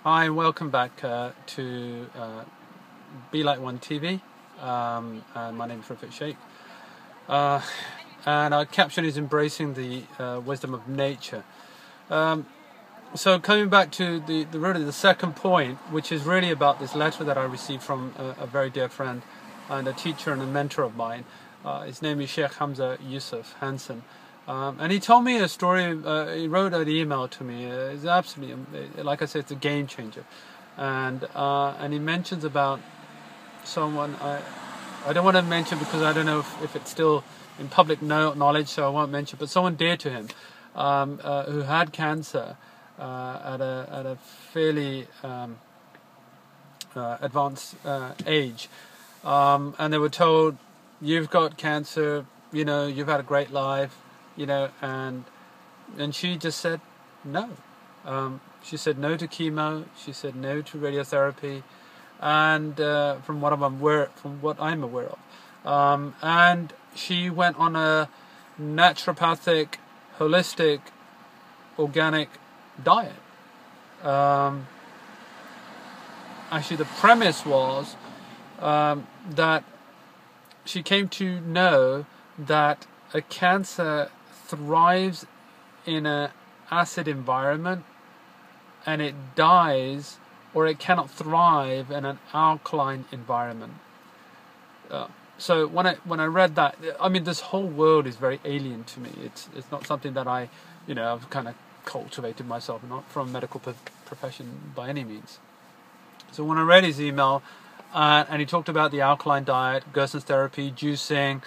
Hi, and welcome back to BeLight1 TV. And my name is Rafik Sheikh. And our caption is Embracing the Wisdom of Nature. So coming back to the second point, which is really about this letter that I received from a very dear friend and a teacher and a mentor of mine. His name is Sheikh Hamza Yusuf Hansen. And he told me a story, he wrote an email to me. It's absolutely, like I said, it's a game changer. And he mentions about someone, I don't want to mention because I don't know if it's still in public knowledge, so I won't mention, but someone dear to him who had cancer at a fairly advanced age. And they were told, you've got cancer, you've had a great life, and she just said no. She said no to chemo. She said no to radiotherapy, and from what I'm aware of, and she went on a naturopathic, holistic, organic diet. Actually, the premise was that she came to know that a cancer thrives in an acid environment and it dies, or it cannot thrive in an alkaline environment. So when I read that, I mean, this whole world is very alien to me. It's not something that I've kind of cultivated myself, not from a medical profession by any means. So when I read his email, and he talked about the alkaline diet, Gerson's therapy, juicing,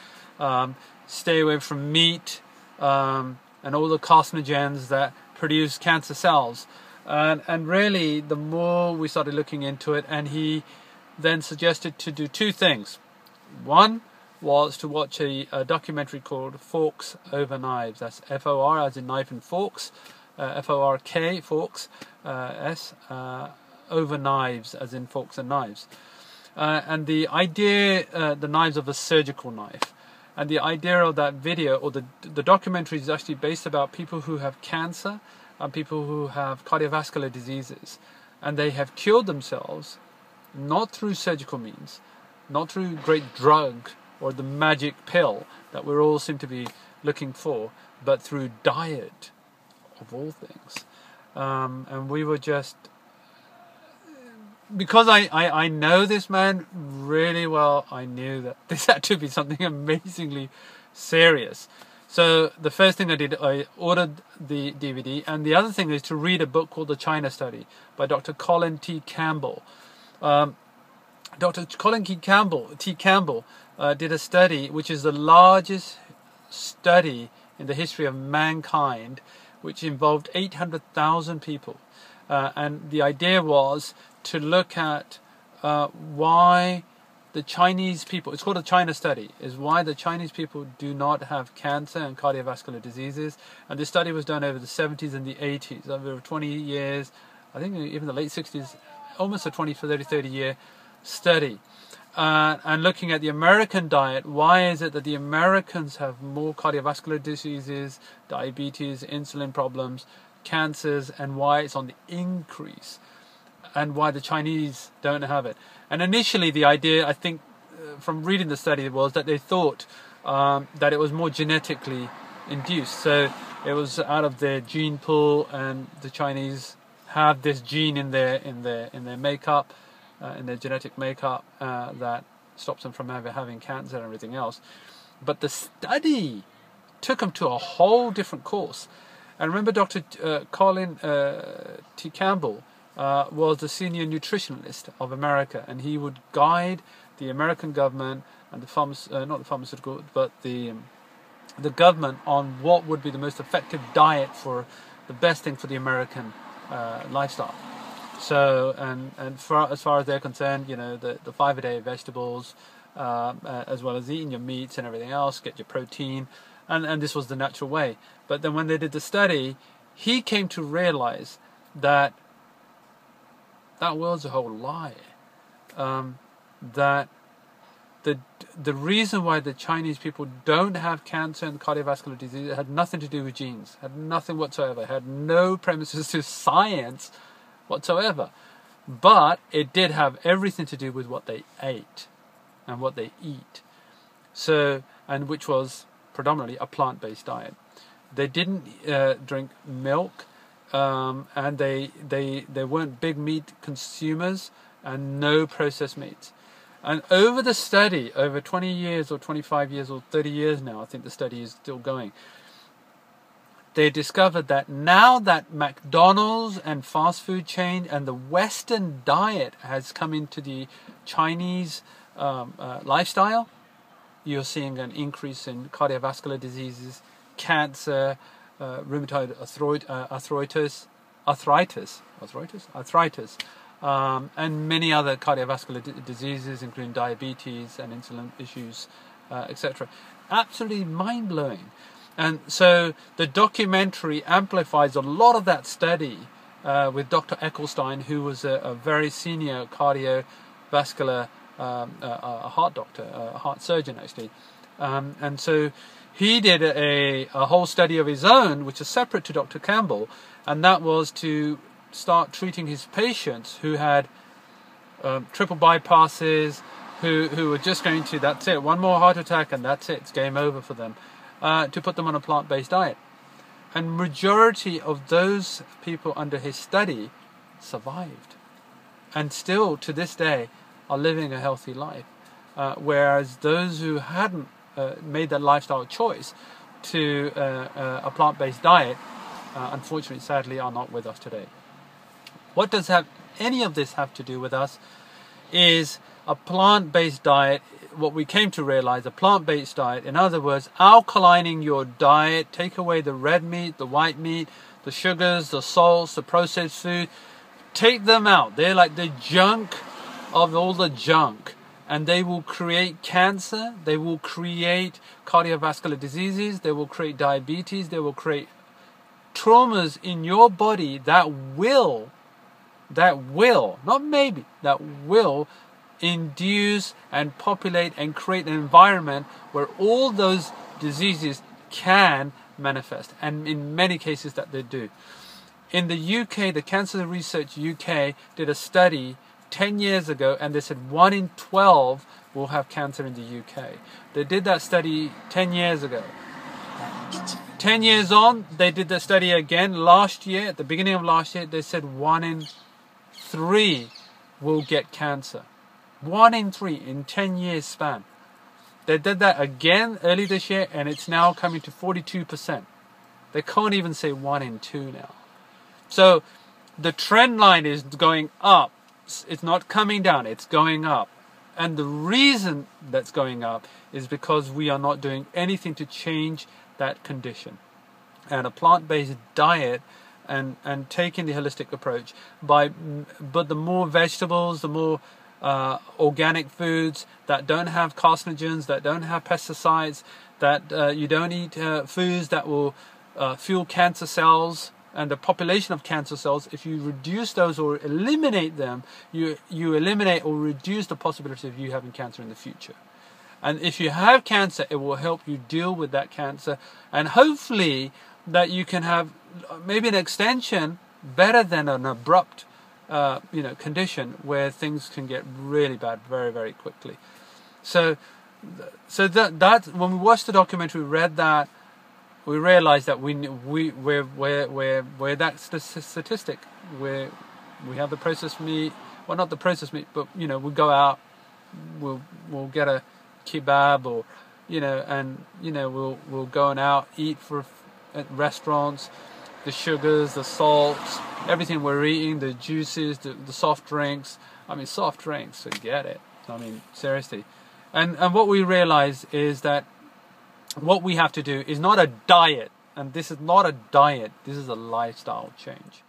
stay away from meat, and all the carcinogens that produce cancer cells. And really, the more we started looking into it, and he then suggested to do two things. One was to watch a documentary called Forks Over Knives. That's F-O-R as in knife and forks, F-O-R-K, forks, S, over knives as in forks and knives. And the idea, the knives of a surgical knife. And the idea of that video, or the documentary, is actually based about people who have cancer and people who have cardiovascular diseases. And they have cured themselves, not through surgical means, not through great drug or the magic pill that we all seem to be looking for, but through diet, of all things. And we were just... Because I know this man really well, I knew that this had to be something amazingly serious. So the first thing I did, I ordered the DVD, and the other thing is to read a book called The China Study by Dr. Colin T. Campbell. Dr. Colin T. Campbell did a study which is the largest study in the history of mankind, which involved 800,000 people. And the idea was to look at why the Chinese people, it's called a China Study, is why the Chinese people do not have cancer and cardiovascular diseases. And this study was done over the 70s and the 80s, over 20 years, I think even the late 60s, almost a 30 year study. And looking at the American diet, why is it that the Americans have more cardiovascular diseases, diabetes, insulin problems, cancers, and why it's on the increase, and why the Chinese don't have it. And initially the idea, I think, from reading the study, was that they thought that it was more genetically induced. So it was out of their gene pool, and the Chinese have this gene in their makeup, in their genetic makeup, that stops them from having cancer and everything else. But the study took them to a whole different course. And remember, Dr. Colin T. Campbell was the senior nutritionalist of America, and he would guide the American government and not the pharmaceutical, but the government on what would be the most effective diet for the best thing for the American lifestyle. So, and as far as they're concerned, the 5 a day vegetables, as well as eating your meats and everything else, get your protein, and this was the natural way. But then when they did the study, he came to realize that world's a whole lie. That the reason why the Chinese people don't have cancer and cardiovascular disease had nothing to do with genes, had nothing whatsoever, had no premises to science whatsoever. But it did have everything to do with what they ate and what they eat. So, and which was predominantly a plant-based diet. They didn't drink milk, and they weren't big meat consumers, and no processed meats. And over the study, over 20 years or 25 years or 30 years now, I think the study is still going, they discovered that now that McDonald's and fast food chain and the Western diet has come into the Chinese lifestyle, you're seeing an increase in cardiovascular diseases, cancer, rheumatoid arthritis, and many other cardiovascular diseases, including diabetes and insulin issues, etc. Absolutely mind-blowing. And so the documentary amplifies a lot of that study with Dr. Ecclestein, who was a very senior cardiovascular heart doctor, a heart surgeon actually. And so he did a whole study of his own, which is separate to Dr. Campbell, and that was to start treating his patients who had triple bypasses, who were just going to, that's it, one more heart attack and that's it, it's game over for them. To put them on a plant-based diet. And majority of those people under his study survived. And still, to this day, are living a healthy life. Whereas those who hadn't made that lifestyle choice to a plant-based diet, unfortunately, sadly, are not with us today. What does any of this have to do with us is a plant-based diet. What we came to realize, a plant-based diet, in other words, alkalining your diet, take away the red meat, the white meat, the sugars, the salts, the processed food, take them out. They're like the junk of all the junk, and they will create cancer, they will create cardiovascular diseases, they will create diabetes, they will create traumas in your body that will, not maybe, that will induce and populate and create an environment where all those diseases can manifest, and in many cases that they do. In the UK, the Cancer Research UK did a study 10 years ago, and they said 1 in 12 will have cancer in the UK. They did that study 10 years ago. 10 years on, they did the study again last year. At the beginning of last year, they said 1 in 3 will get cancer. 1 in 3 in 10 years span. They did that again early this year, and it's now coming to 42%. They can't even say 1 in 2 now. So the trend line is going up. It's not coming down, it's going up. And the reason that's going up is because we are not doing anything to change that condition. And a plant-based diet and taking the holistic approach, but the more vegetables, the more organic foods that don't have carcinogens, that don't have pesticides, that you don't eat foods that will fuel cancer cells and the population of cancer cells. If you reduce those or eliminate them, you eliminate or reduce the possibility of you having cancer in the future. And if you have cancer, it will help you deal with that cancer, and hopefully that you can have maybe an extension better than an abrupt condition where things can get really bad very, very quickly. So that when we watched the documentary, we read that, we realized that we're that statistic where we have the processed meat, well, not the processed meat, but we go out, we'll get a kebab, or we'll go and out eat at restaurants. The sugars, the salts, everything we're eating, the juices, the soft drinks. I mean, soft drinks, forget it. I mean, seriously. And what we realize is that what we have to do is not a diet, and this is not a diet, this is a lifestyle change.